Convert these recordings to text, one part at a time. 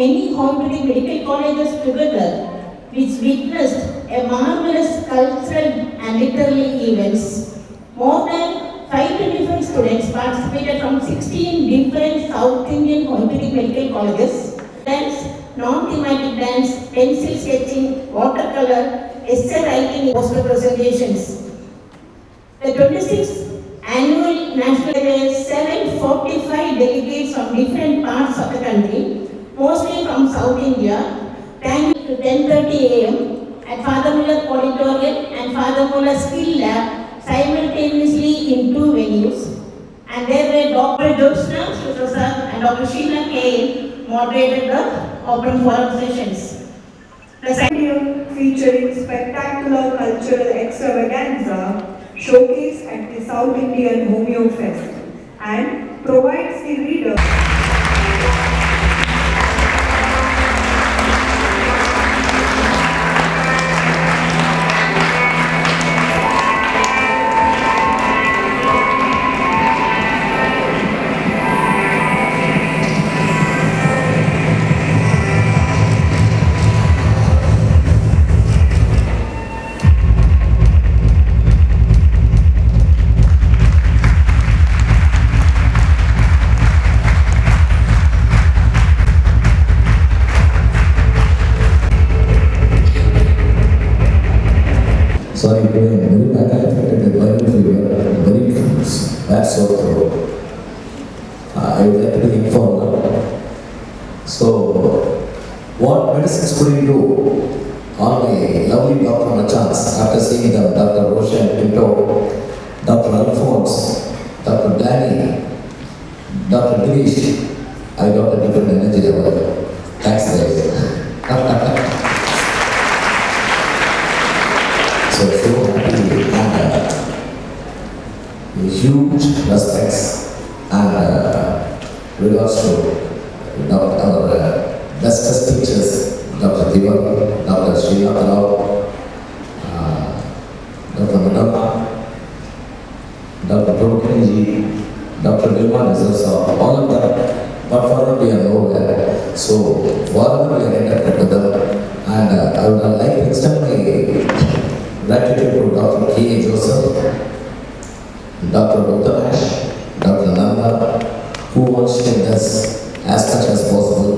many homeopathic medical colleges together, which witnessed a marvelous cultural and literary events. More than 525 students participated from 16 different South Indian homeopathic medical colleges. Dance, non-thematic dance, pencil sketching, watercolor, essay writing, poster presentations. The 26th Annual National Day, 745 delegates from different parts of the country, mostly from South India, thank you to 10:30 a.m. at Father Muller Auditorium and Father Muller Skill Lab simultaneously in two venues. And there were Dr. Jyotsna Prasad and Dr. Sheila K. moderated the open forum sessions. The stadium featuring spectacular cultural extravaganza showcase at the South Indian Homeo Fest and provides the reader Sorry, very bad affected with viral fever, very famous. That's so true. I would like to be informed. So, what medicines could you do? All my lovely Dr. Machans, after seeing them, Dr. Roshan Pinto, Dr. Alphonse, Dr. Danny, Dr. Girish, I got a different energy level. Thanks, guys. So happy and huge respects and regards to our bestest teachers, Dr. Diva, Dr. Srinath Rao, Dr. Madama, Dr. Prabhukinji, Dr. Vilma Nizarsa, all of them, but for them we are nowhere. So forever we are indebted to them, and I would like to extend my gratitude to Dr. K. Joseph, Dr. Uttamash, Dr. Nanda, who wants to take us as much as possible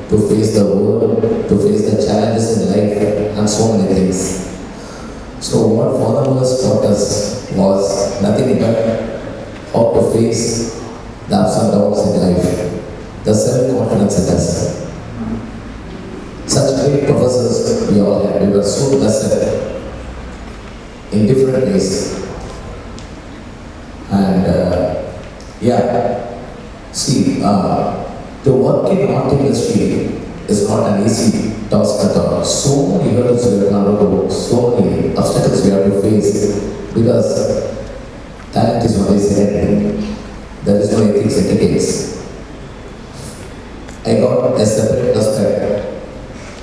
to face the world, to face the challenges in life, and so many things. So what Father Muller taught us was nothing but how to face the ups and downs in life, the self-confidence in us. Such great professors we all had. We were so blessed in different ways. And see, to work in art industry is not an easy task at all. So many hurdles we have to undergo, so many obstacles we have to face, because talent is always secondary. There is no ethics etiquettes. I got a separate respect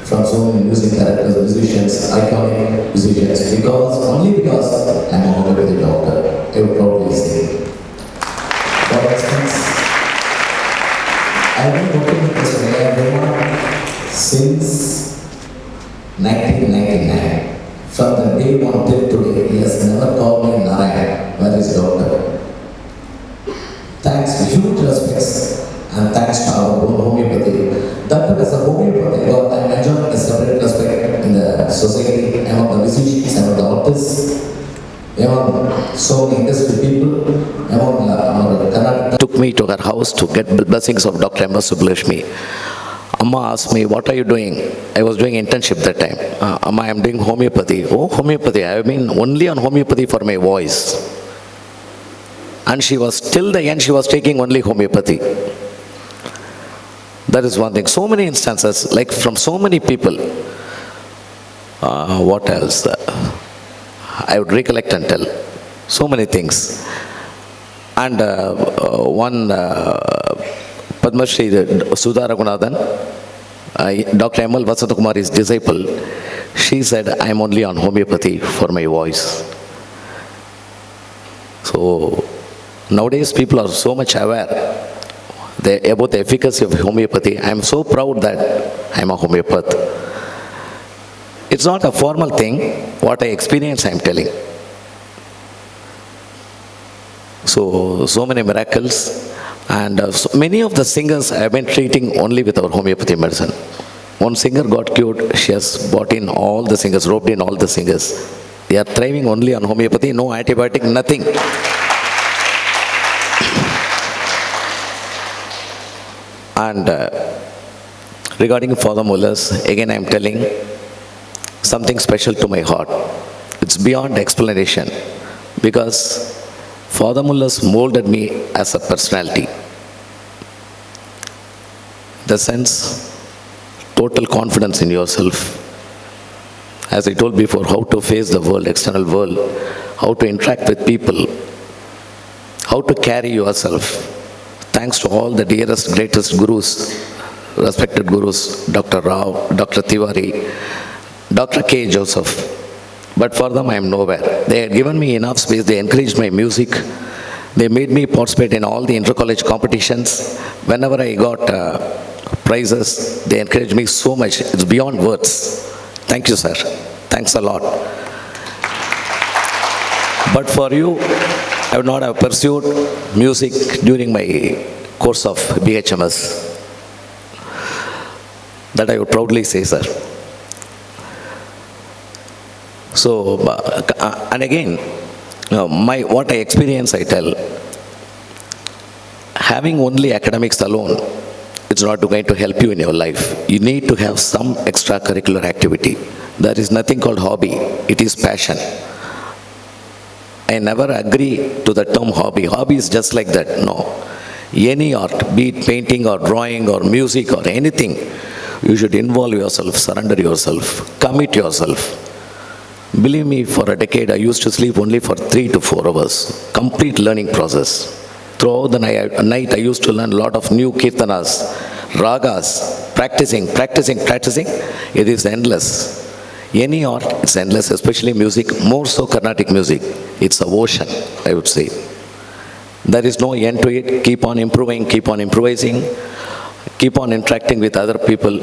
from so many music characters, musicians, iconic musicians, only because I'm a homeopathic doctor, I would probably say. For instance, I've been working with Mr. Mayavema since 1999. From the day one till today, he has never called me Narayan, where is doctor. Thanks, huge respects, and thanks to our own homeopathy. That as a homeopathy, I'm enjoying a separate respect in the society, among the musicians, among the artists, among so many industry people, among our Karnataka. Took me to her house to get blessings of Dr. M. S. Subbulakshmi. Amma asked me, what are you doing? I was doing internship that time. Amma, I am doing homeopathy. Oh, homeopathy. I have been only on homeopathy for my voice. And she was, till the end, she was taking only homeopathy. That is one thing. So many instances, like from so many people. What else? I would recollect and tell. So many things. And one Padma Shri Sudha Raghunathan, Dr. M.L. Vasantakumari's disciple, she said, I am only on homeopathy for my voice. So nowadays people are so much aware. about the efficacy of homeopathy. I am so proud that I am a homeopath. It's not a formal thing. What I experience, I am telling. So many miracles. And so many of the singers I have been treating only with our homeopathy medicine. One singer got cured. She has brought in all the singers, roped in all the singers. They are thriving only on homeopathy, no antibiotic, nothing. And regarding Father Muller's, again I am telling something special to my heart. It's beyond explanation because Father Muller's molded me as a personality. The sense, total confidence in yourself. As I told before, how to face the world, external world, how to interact with people, how to carry yourself. Thanks to all the dearest, greatest gurus, respected gurus, Dr. Rao, Dr. Tiwari, Dr. K. Joseph. But for them, I am nowhere. They had given me enough space. They encouraged my music. They made me participate in all the inter-college competitions. Whenever I got prizes, they encouraged me so much. It's beyond words. Thank you, sir. Thanks a lot. But for you, I would not have pursued music during my course of BHMS. That I would proudly say, sir. So, and again, what I experience, I tell, having only academics alone, it's not going to help you in your life. You need to have some extracurricular activity. There is nothing called hobby. It is passion. I never agree to the term hobby. Hobby is just like that. No. Any art, be it painting or drawing or music or anything, you should involve yourself, surrender yourself, commit yourself. Believe me, for a decade, I used to sleep only for 3 to 4 hours. Complete learning process. Throughout the night, I used to learn a lot of new kirtanas, ragas, practicing. It is endless. Any art, it's endless, especially music, more so Carnatic music. It's an ocean, I would say. There is no end to it. Keep on improving, keep on improvising, keep on interacting with other people.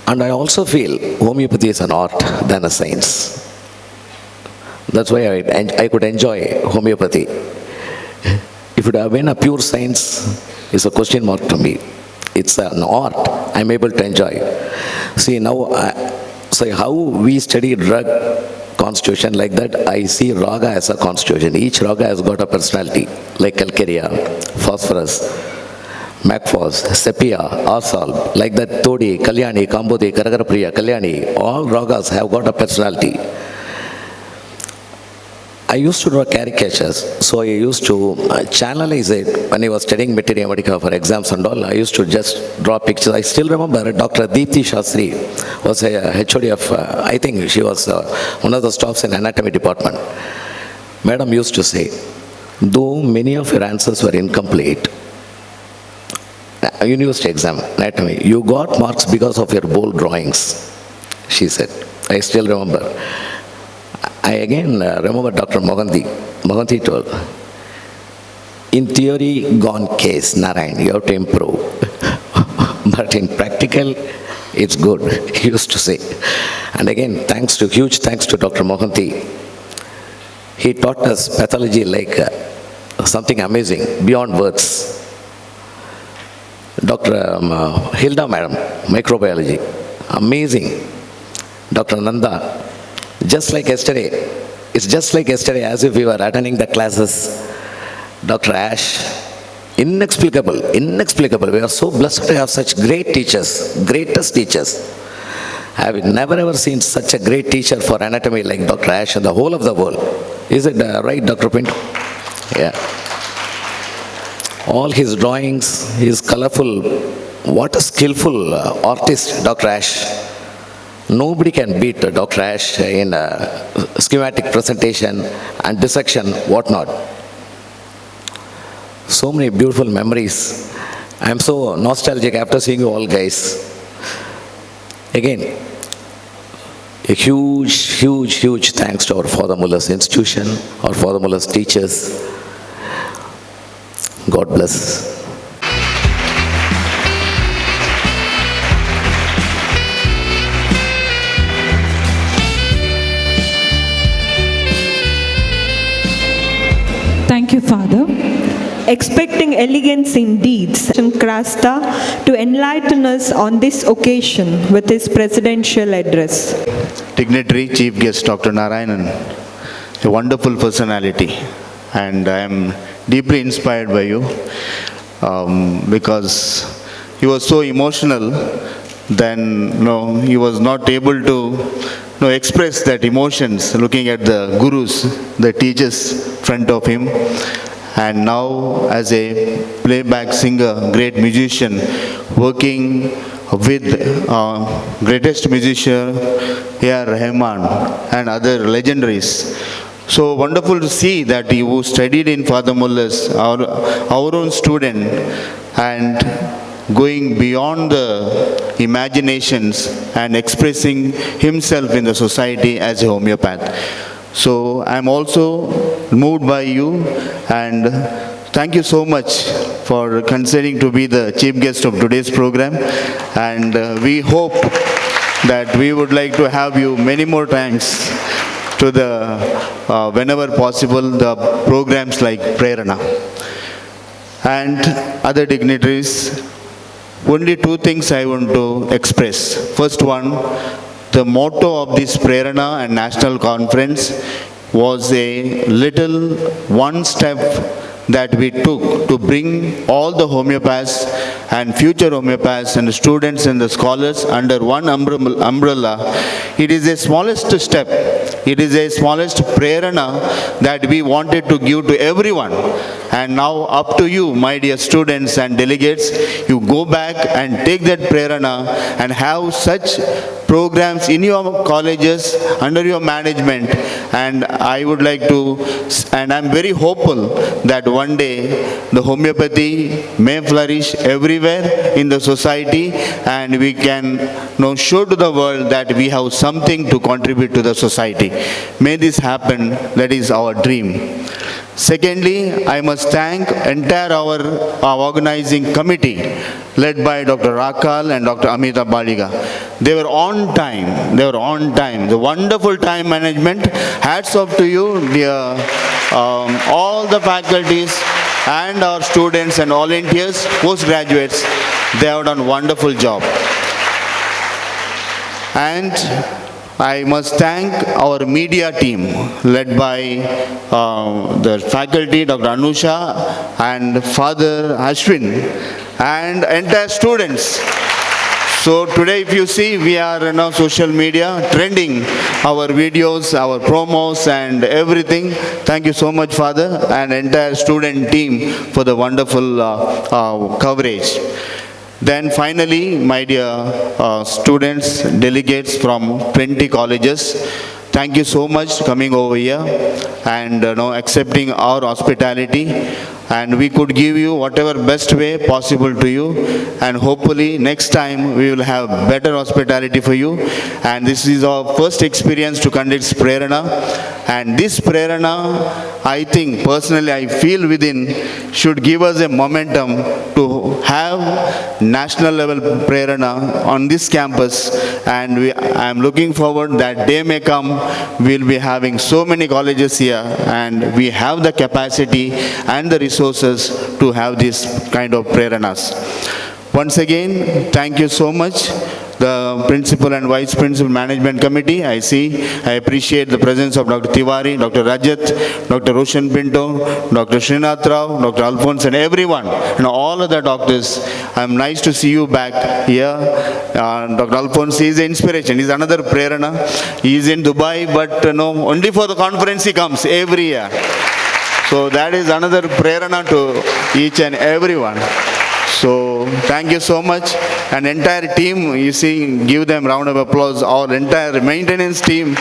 And I also feel homeopathy is an art than a science. That's why I could enjoy homeopathy. If it would have been a pure science, it's a question mark to me. It's an art I'm able to enjoy. See, now, so how we study drug constitution like that, I see raga as a constitution. Each raga has got a personality, like calcarea, phosphorus, Macphos, Sepia, Asal, like that Todi, Kalyani, Kambodi, Karagarapriya, Kalyani, all ragas have got a personality. I used to draw caricatures, so I used to channelize it when I was studying Materia Medica for exams and all. I used to just draw pictures. I still remember Dr. Deepthi Shastri was a HOD of, I think she was one of the staffs in anatomy department. Madam used to say, though many of your answers were incomplete, university exam, anatomy, you got marks because of your bold drawings, she said. I still remember. I again remember Dr. Mohanty. Mohanty told, in theory, gone case, Narayan, you have to improve. But in practical, it's good, he used to say. And again, huge thanks to Dr. Mohanty. He taught us pathology like something amazing, beyond words. Dr. Hilda Madam, microbiology, amazing. Dr. Nanda, just like yesterday, it's just like yesterday as if we were attending the classes. Dr. Ash, inexplicable. We are so blessed to have such great teachers, greatest teachers. I have never ever seen such a great teacher for anatomy like Dr. Ash in the whole of the world. Is it right, Dr. Pinto? Yeah. All his drawings, his colorful, what a skillful artist, Dr. Ash. Nobody can beat Dr. Ash in schematic presentation and dissection, whatnot. So many beautiful memories. I am so nostalgic after seeing you all guys. Again, a huge thanks to our Father Muller's institution, our Father Muller's teachers. God bless. expecting elegance in deeds, Krasta to enlighten us on this occasion with his presidential address. Dignitary Chief Guest Dr. Narayanan, a wonderful personality, and I am deeply inspired by you because he was so emotional. Then he was not able to express that emotions looking at the gurus, the teachers front of him. And now as a playback singer, great musician, working with greatest musician A.R. Rahman and other legendaries. So wonderful to see that you studied in Father Muller's, our own student, and going beyond the imaginations and expressing himself in the society as a homeopath. So I'm also moved by you, and thank you so much for considering to be the chief guest of today's program, and we hope that we would like to have you many more times to the whenever possible the programs like Prerana and other dignitaries. Only two things I want to express. First one, the motto of this Prerana and National Conference was a little one step that we took to bring all the homeopaths and future homeopaths and the students and the scholars under one umbrella. It is a smallest step. It is a smallest Prerana that we wanted to give to everyone. And now up to you, my dear students and delegates, you go back and take that Prerana and have such programs in your colleges under your management. And I would like to, and I'm very hopeful that one day the homeopathy may flourish everywhere in the society, and we can show to the world that we have something to contribute to the society. May this happen. That is our dream. Secondly, I must thank entire our organizing committee led by Dr. Rakal and Dr. Amita Baliga. They were on time. They were on time. The wonderful time management. Hats off to you, dear, all the faculties and our students and volunteers, postgraduates. They have done a wonderful job. And I must thank our media team led by the faculty, Dr. Anusha and Father Ashwin, and entire students. So today if you see, we are in our social media trending our videos, our promos and everything. Thank you so much, Father, and entire student team for the wonderful coverage. Then finally, my dear students, delegates from 20 colleges, thank you so much coming over here and accepting our hospitality. And we could give you whatever best way possible to you. And hopefully next time we will have better hospitality for you. And this is our first experience to conduct Prerana. And this Prerana, I think personally I feel within, should give us a momentum to have national level Prerana on this campus. And I am looking forward that day may come, we will be having so many colleges here, and we have the capacity and the resources to have this kind of Preranas. Once again, thank you so much. The Principal and Vice Principal Management Committee, I appreciate the presence of Dr. Tiwari, Dr. Rajat, Dr. Roshan Pinto, Dr. Srinath Rao, Dr. Alphonse and everyone, and all of the doctors. I'm nice to see you back here. Dr. Alphonse is an inspiration. He's another Prerana. He's in Dubai, but only for the conference he comes every year. So that is another Prerana to each and everyone. So thank you so much. And entire team, you see, give them round of applause. Our entire maintenance team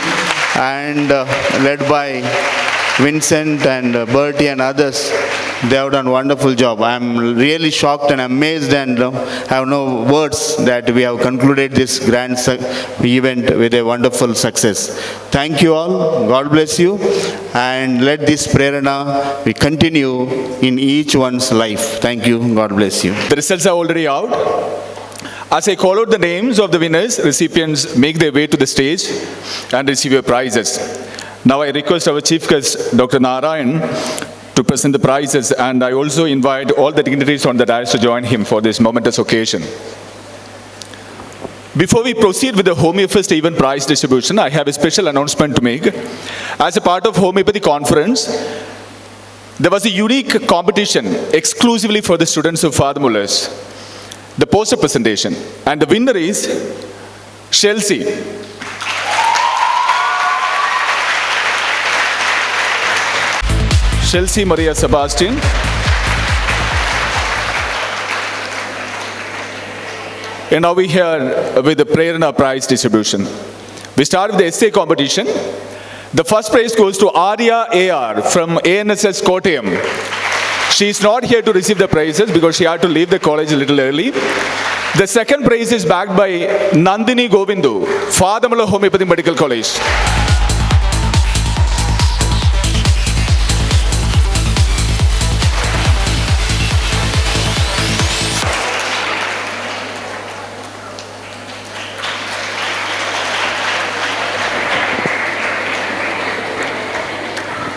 and led by Vincent and Bertie and others, they have done a wonderful job. I am really shocked and amazed and have no words that we have concluded this grand event with a wonderful success. Thank you all. God bless you. And let this Prerana we continue in each one's life. Thank you. God bless you. The results are already out. As I call out the names of the winners, recipients make their way to the stage and receive your prizes. Now I request our chief guest, Dr. Narayan, to present the prizes, and I also invite all the dignitaries on the dais to join him for this momentous occasion. Before we proceed with the Homeopathy event prize distribution, I have a special announcement to make. As a part of Homeopathy conference, there was a unique competition exclusively for the students of Father Muller's, the poster presentation, and the winner is Chelsea. Chelsea Maria Sebastian. And now we here with the Prerana prize distribution. We start with the essay competition. The first prize goes to Arya AR from ANSS Kottayam. She is not here to receive the prizes because she had to leave the college a little early. The second prize is backed by Nandini Govindu, Father Muller Homeopathy Medical College.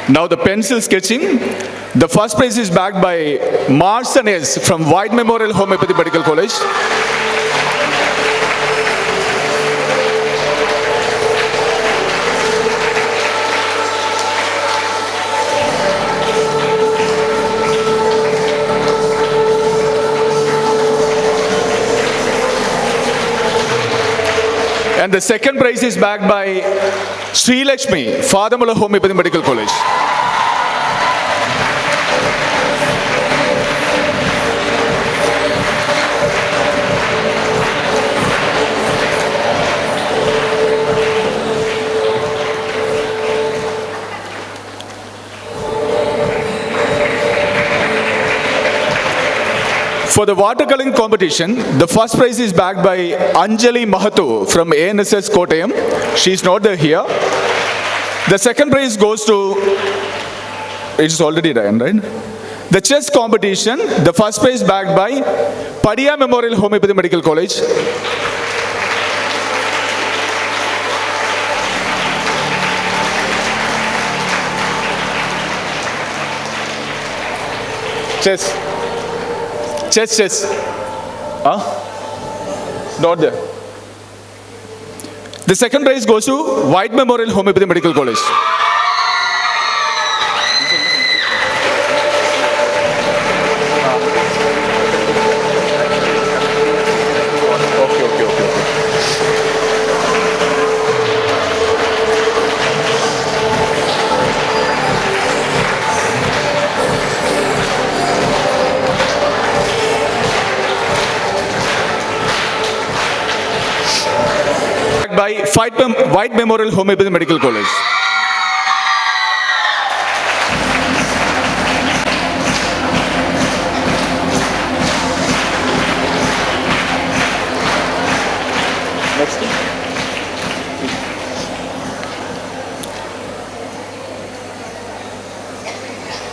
Now the pencil sketching. The first prize is backed by Marson S from White Memorial Homeopathy Medical College. And the second prize is backed by Sri Lakshmi, Father Muller Homeopathy Medical College. For the watercoloring competition, the first prize is backed by Anjali Mahato from ANSS Kottayam. She is not there here. The second prize goes to, it's already done, right? The chess competition, the first prize backed by Padia Memorial Homeopathy Medical College. Chess. Chess. Huh? Not there. The second prize goes to White Memorial Homeopathy Medical College. By White Memorial Homeopathy Medical College. Next.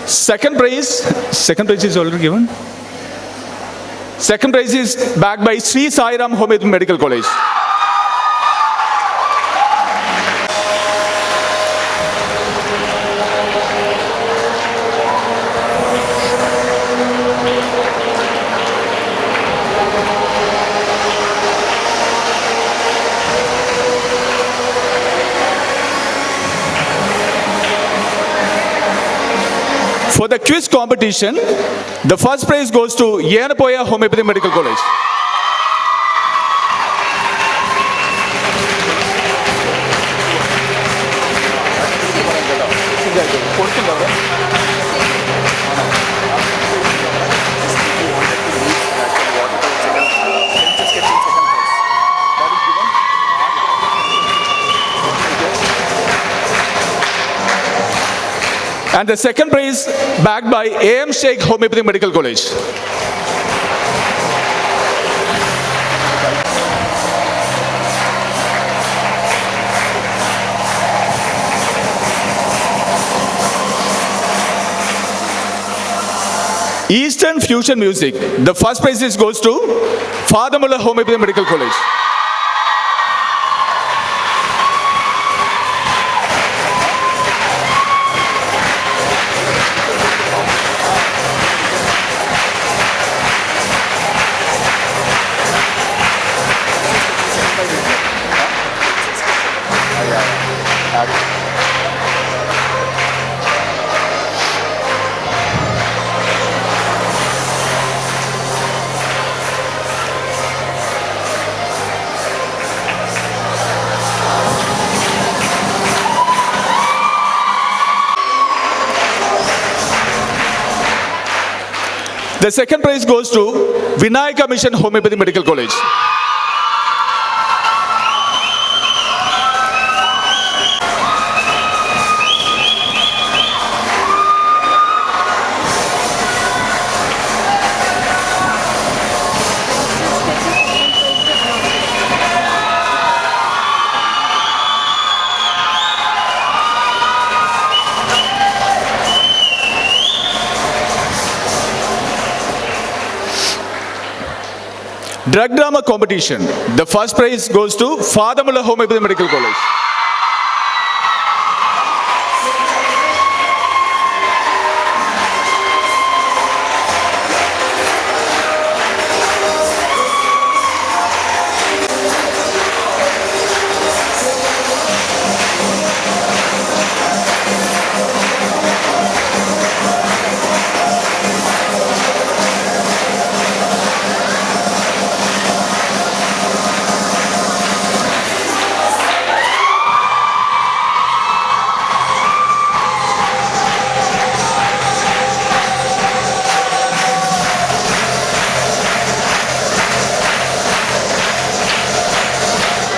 Second prize is already given. Second prize is backed by Sri Sai Ram Homeopathy Medical College. For the quiz competition, the first prize goes to Yenapoya Homeopathy Medical College. And the second prize backed by A.M. Sheikh Homeopathy Medical College. Eastern Fusion Music. The first prize goes to Father Muller Homeopathy Medical College. The second prize goes to Vinayaka Mission Homeopathy Medical College. Drug drama competition. The first prize goes to Fadamula Homeopathy Medical College.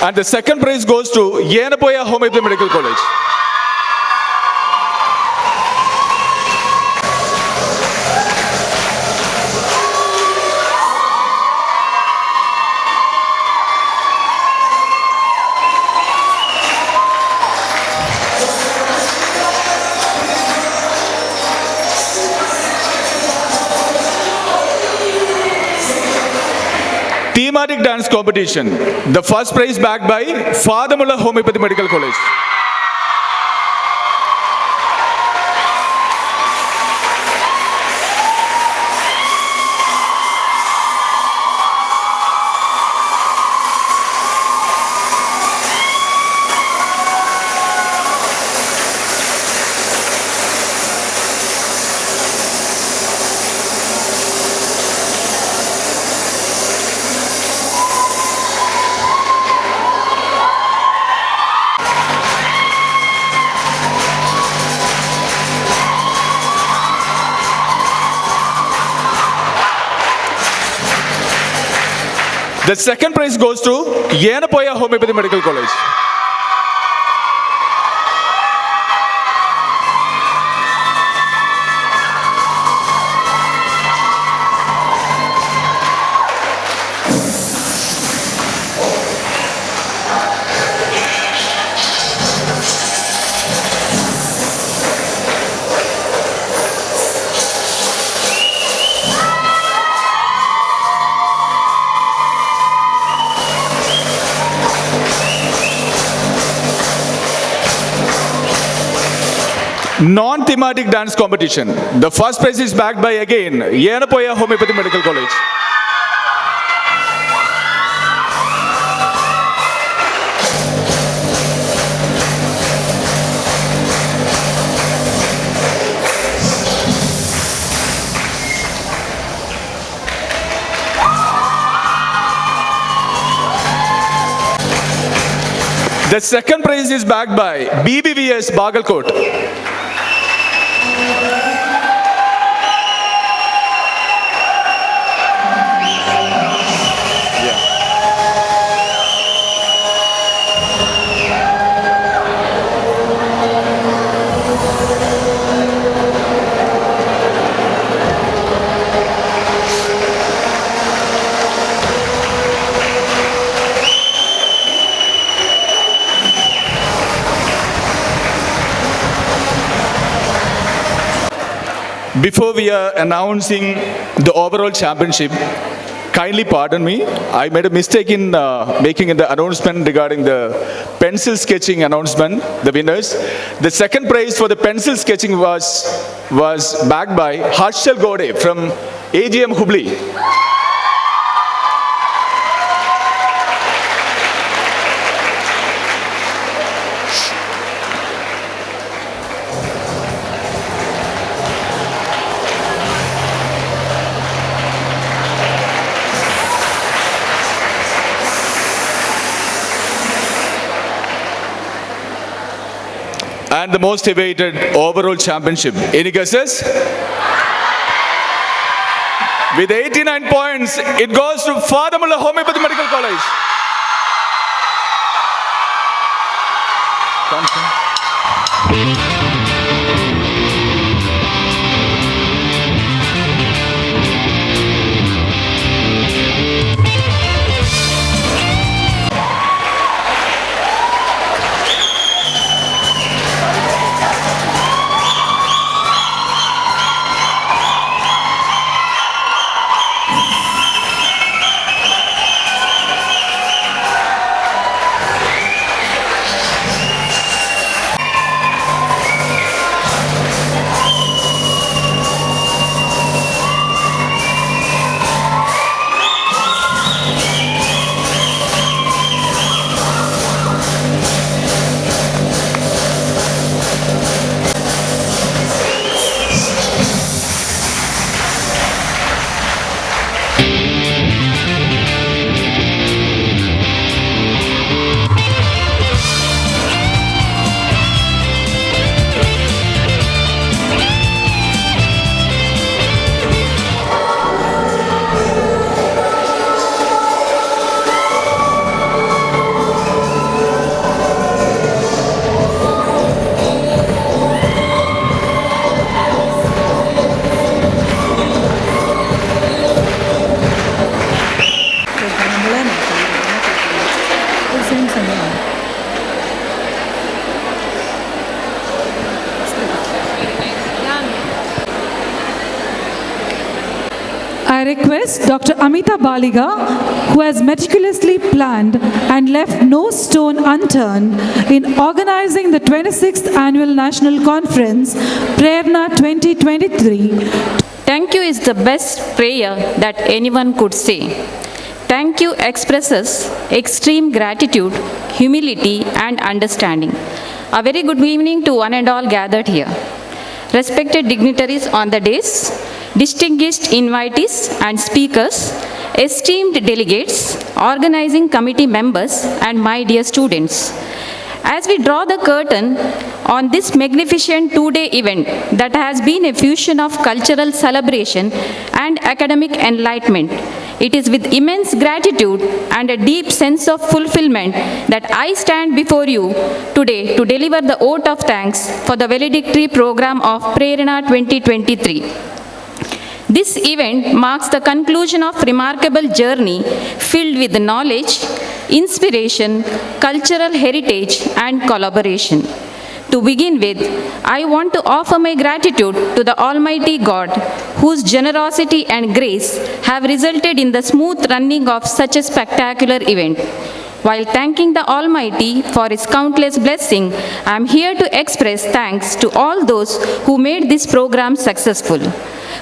And the second prize goes to Yenapoya Homeopathy Medical College. Thematic dance competition. The first prize backed by Fadamula Homeopathy Medical College. The second prize goes to Yenapoya Homeopathy Medical College. Non-thematic dance competition. The first prize is backed by again Yenapoya Homeopathy Medical College. The second prize is backed by BBVS Bagalkot. Before we are announcing the overall championship, kindly pardon me, I made a mistake in making the announcement regarding the pencil sketching announcement, the winners. The second prize for the pencil sketching was backed by Harshal Gode from AGM Hubli. And the most awaited overall championship. Any guesses? With 89 points, it goes to Fadamullah Homeopathy Medical College. I request Dr. Amita Baliga, who has meticulously planned and left no stone unturned in organizing the 26th Annual National Conference, Prerna 2023. Thank you is the best prayer that anyone could say. Thank you expresses extreme gratitude, humility, and understanding. A very good evening to one and all gathered here. Respected dignitaries on the dais, distinguished invitees and speakers, esteemed delegates, organizing committee members, and my dear students. As we draw the curtain on this magnificent two-day event that has been a fusion of cultural celebration and academic enlightenment, it is with immense gratitude and a deep sense of fulfillment that I stand before you today to deliver the vote of thanks for the valedictory program of Prerna 2023. This event marks the conclusion of remarkable journey filled with knowledge, inspiration, cultural heritage, and collaboration. To begin with, I want to offer my gratitude to the Almighty God, whose generosity and grace have resulted in the smooth running of such a spectacular event. While thanking the Almighty for His countless blessing, I am here to express thanks to all those who made this program successful.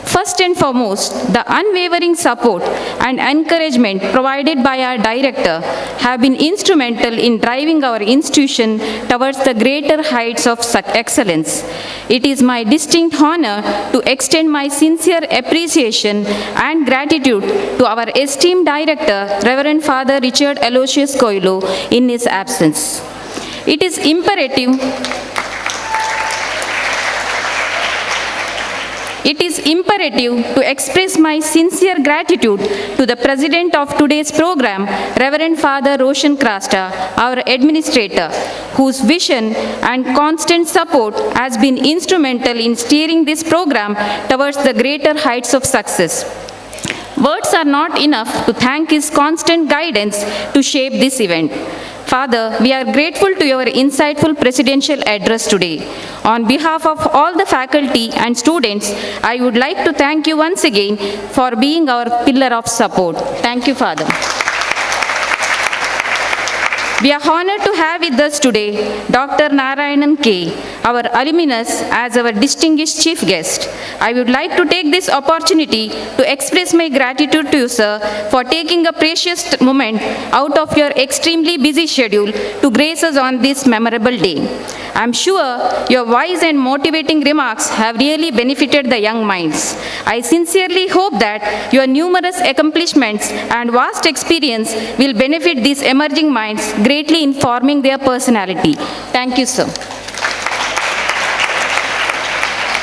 First and foremost, the unwavering support and encouragement provided by our director have been instrumental in driving our institution towards the greater heights of excellence. It is my distinct honor to extend my sincere appreciation and gratitude to our esteemed director, Reverend Father Richard Aloysius Coelho, in his absence. It is imperative to express my sincere gratitude to the president of today's program, Reverend Father Roshan Krasta, our administrator, whose vision and constant support has been instrumental in steering this program towards the greater heights of success. Words are not enough to thank his constant guidance to shape this event. Father, we are grateful to your insightful presidential address today. On behalf of all the faculty and students, I would like to thank you once again for being our pillar of support. Thank you, Father. We are honored to have with us today Dr. Narayanan K., our alumnus, as our distinguished chief guest. I would like to take this opportunity to express my gratitude to you, sir, for taking a precious moment out of your extremely busy schedule to grace us on this memorable day. I am sure your wise and motivating remarks have really benefited the young minds. I sincerely hope that your numerous accomplishments and vast experience will benefit these emerging minds, greatly informing their personality. Thank you, sir.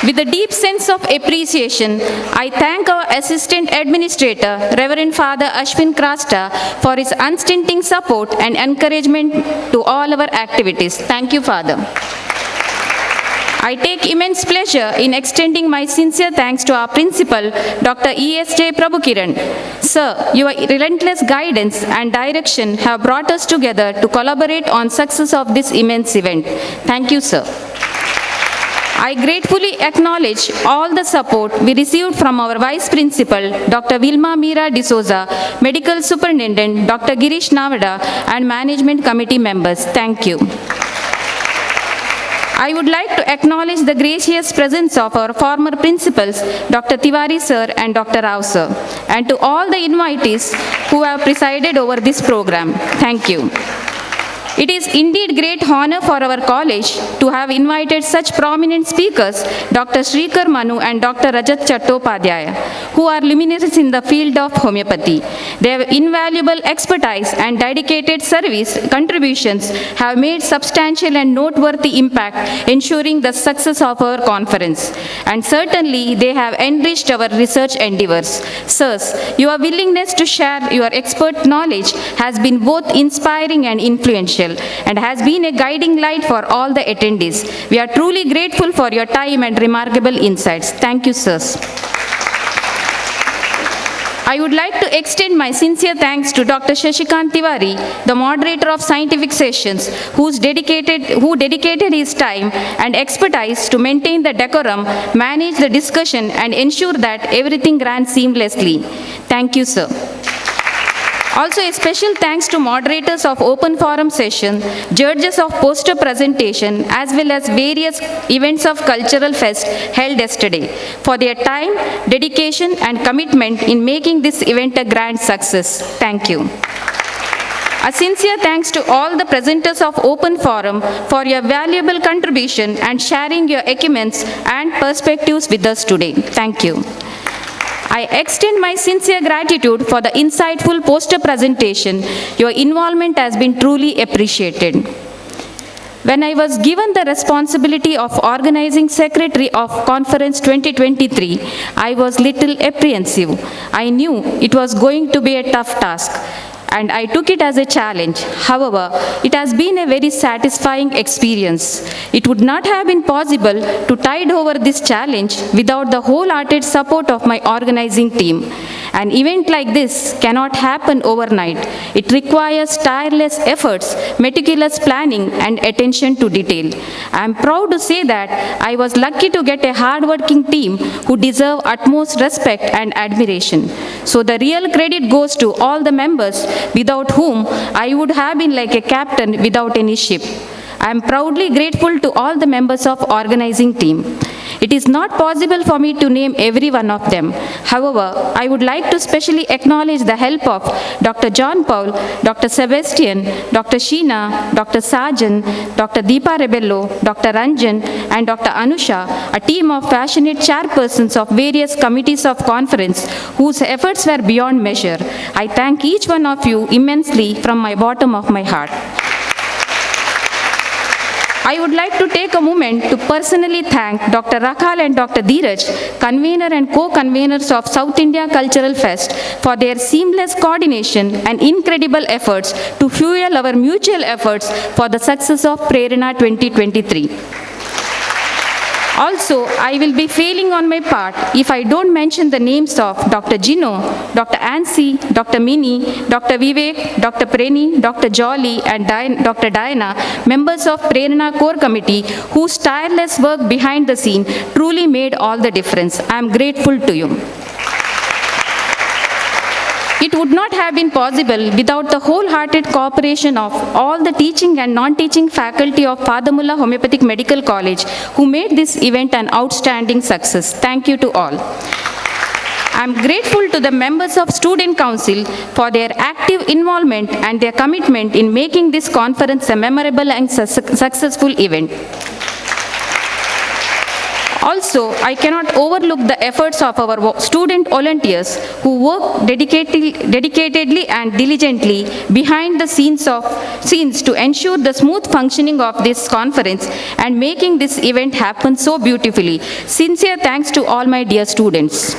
With a deep sense of appreciation, I thank our Assistant Administrator, Reverend Father Ashwin Krasta, for his unstinting support and encouragement to all our activities. Thank you, Father. I take immense pleasure in extending my sincere thanks to our principal, Dr. E.S.J. Prabhukiran. Sir, your relentless guidance and direction have brought us together to collaborate on success of this immense event. Thank you, sir. I gratefully acknowledge all the support we received from our Vice Principal, Dr. Vilma Meera D'Souza, Medical Superintendent, Dr. Girish Navada, and Management Committee members. Thank you. I would like to acknowledge the gracious presence of our former principals, Dr. Tiwari sir and Dr. Rao sir, and to all the invitees who have presided over this program. Thank you. It is indeed great honor for our college to have invited such prominent speakers, Dr. Srikar Manu and Dr. Rajat Chattopadhyaya, who are luminaries in the field of homeopathy. Their invaluable expertise and dedicated service contributions have made substantial and noteworthy impact, ensuring the success of our conference. And certainly, they have enriched our research endeavors. Sirs, your willingness to share your expert knowledge has been both inspiring and influential, and has been a guiding light for all the attendees. We are truly grateful for your time and remarkable insights. Thank you, sirs. I would like to extend my sincere thanks to Dr. Shashikant Tiwari, the moderator of scientific sessions, who dedicated his time and expertise to maintain the decorum, manage the discussion, and ensure that everything ran seamlessly. Thank you, sir. Also, a special thanks to moderators of open forum session, judges of poster presentation, as well as various events of cultural fest held yesterday for their time, dedication, and commitment in making this event a grand success. Thank you. A sincere thanks to all the presenters of Open Forum for your valuable contribution and sharing your acumen and perspectives with us today. Thank you. I extend my sincere gratitude for the insightful poster presentation. Your involvement has been truly appreciated. When I was given the responsibility of organizing Secretary of Conference 2023, I was little apprehensive. I knew it was going to be a tough task, and I took it as a challenge. However, it has been a very satisfying experience. It would not have been possible to tide over this challenge without the wholehearted support of my organizing team. An event like this cannot happen overnight. It requires tireless efforts, meticulous planning, and attention to detail. I am proud to say that I was lucky to get a hard-working team who deserve utmost respect and admiration. So the real credit goes to all the members, without whom I would have been like a captain without any ship. I am proudly grateful to all the members of organizing team. It is not possible for me to name every one of them. However, I would like to specially acknowledge the help of Dr. John Paul, Dr. Sebastian, Dr. Sheena, Dr. Sajan, Dr. Deepa Rebello, Dr. Ranjan, and Dr. Anusha, a team of passionate chairpersons of various committees of conference whose efforts were beyond measure. I thank each one of you immensely from my bottom of my heart. I would like to take a moment to personally thank Dr. Rakhal and Dr. Dheeraj, convener and co-conveners of South India Cultural Fest, for their seamless coordination and incredible efforts to fuel our mutual efforts for the success of Prerana 2023. Also, I will be failing on my part if I don't mention the names of Dr. Gino, Dr. Ansi, Dr. Mini, Dr. Vivek, Dr. Preni, Dr. Jolly, and Dr. Diana, members of Prerana Core Committee, whose tireless work behind the scene truly made all the difference. I am grateful to you. It would not have been possible without the wholehearted cooperation of all the teaching and non-teaching faculty of Fadamullah Homeopathic Medical College, who made this event an outstanding success. Thank you to all. I am grateful to the members of Student Council for their active involvement and their commitment in making this conference a memorable and successful event. Also, I cannot overlook the efforts of our student volunteers who work dedicatedly and diligently behind the scenes to ensure the smooth functioning of this conference and making this event happen so beautifully. Sincere thanks to all my dear students.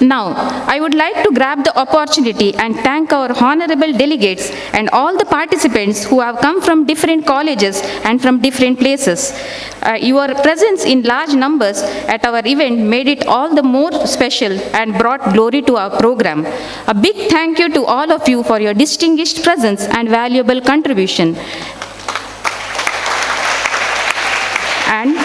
Now, I would like to grab the opportunity and thank our honorable delegates and all the participants who have come from different colleges and from different places. Your presence in large numbers at our event made it all the more special and brought glory to our program. A big thank you to all of you for your distinguished presence and valuable contribution. And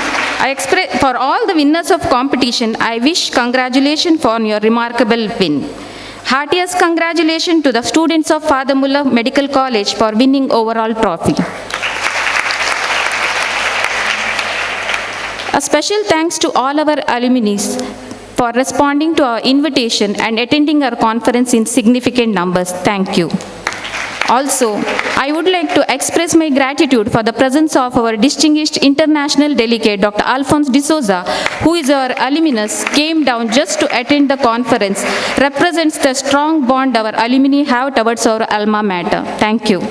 for all the winners of competition, I wish congratulations for your remarkable win. Heartiest congratulations to the students of Father Muller Medical College for winning overall trophy. A special thanks to all our alumni for responding to our invitation and attending our conference in significant numbers. Thank you. Also, I would like to express my gratitude for the presence of our distinguished international delegate, Dr. Alphonse D'Souza, who is our alumnus, came down just to attend the conference, represents the strong bond our alumni have towards our alma mater. Thank you.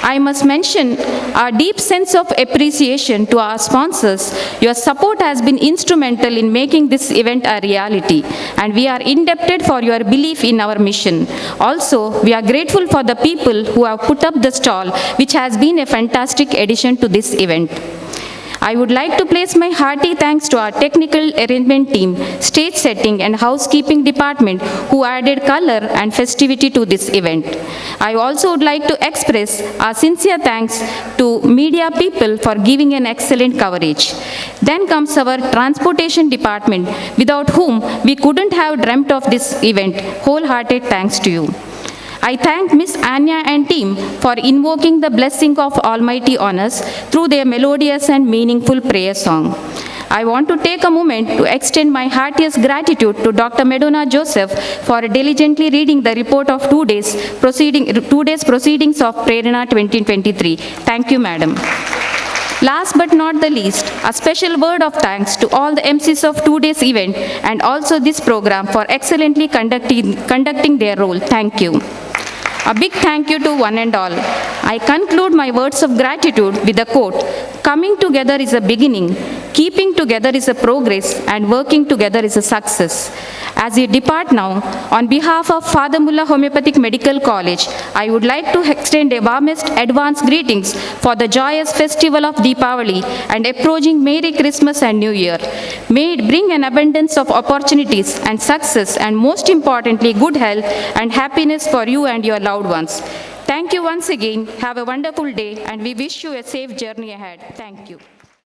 I must mention our deep sense of appreciation to our sponsors. Your support has been instrumental in making this event a reality, and we are indebted for your belief in our mission. Also, we are grateful for the people who have put up the stall, which has been a fantastic addition to this event. I would like to place my hearty thanks to our technical arrangement team, stage setting and housekeeping department who added color and festivity to this event. I also would like to express our sincere thanks to media people for giving an excellent coverage. Then comes our transportation department, without whom we couldn't have dreamt of this event. Wholehearted thanks to you. I thank Miss Anya and team for invoking the blessing of Almighty on us through their melodious and meaningful prayer song. I want to take a moment to extend my heartiest gratitude to Dr. Medona Joseph for diligently reading the report of 2 days proceedings of Prerana 2023. Thank you, Madam. Last but not the least, a special word of thanks to all the MCs of 2 days event and also this program for excellently conducting their role. Thank you. A big thank you to one and all. I conclude my words of gratitude with a quote, "Coming together is a beginning, keeping together is a progress, and working together is a success." As we depart now, on behalf of Father Muller Homeopathic Medical College, I would like to extend a warmest advance greetings for the joyous festival of Deepavali and approaching Merry Christmas and New Year. May it bring an abundance of opportunities and success and most importantly, good health and happiness for you and your loved ones. Thank you once again. Have a wonderful day and we wish you a safe journey ahead. Thank you.